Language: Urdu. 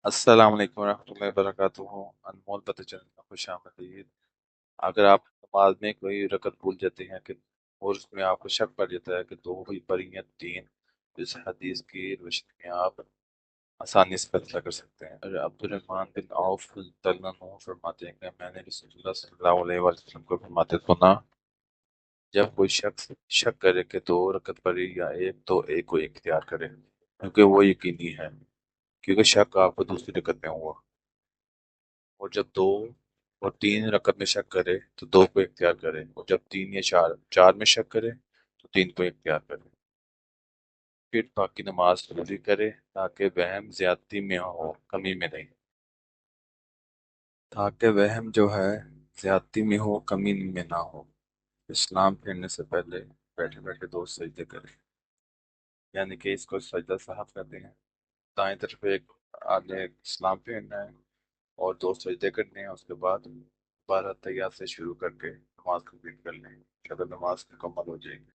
السلام علیکم ورحمۃ اللہ وبرکاتہ۔ انمول پتہ چلنے میں خوش آمدید۔ اگر آپ نماز میں کوئی رکعت بھول جاتے ہیں کہ اور اس میں آپ کو شک پڑ جاتا ہے کہ دو ہوئی پڑھی ہیں تین، تو اس حدیث کی روشنی میں آپ آسانی سے فیصلہ کر سکتے ہیں۔ اور عبد الرحمن بن عوف رضی اللہ عنہ فرماتے ہیں کہ میں نے رسول اللہ صلی اللہ علیہ وسلم کو فرماتے سنا، جب کوئی شخص شک کرے کہ دو رکعت پڑھی یا ایک، تو ایک کو اختیار کرے کیونکہ وہ یقینی ہے، کیونکہ شک آپ کو دوسری رکعت میں ہوا۔ اور جب دو اور تین رکعت میں شک کرے تو دو کو اختیار کرے، اور جب تین یا چار میں شک کرے تو تین کو اختیار کرے۔ پھر باقی نماز پوری کرے تاکہ وہم زیادتی میں ہو، کمی میں نہیں، تاکہ وہم جو ہے زیادتی میں ہو، کمی میں نہ ہو۔ اسلام پھیرنے سے پہلے بیٹھے بیٹھے دو سجدے کرے، یعنی کہ اس کو سجدہ صاحب کہتے ہیں۔ دائیں طرف ایک آگے اسلام پھیرنا ہے اور دو سجدے کرنے ہیں، اس کے بعد 12 تحیات سے شروع کر کے نماز کمپلیٹ کر لیں، شاید نماز مکمل ہو جائے گی۔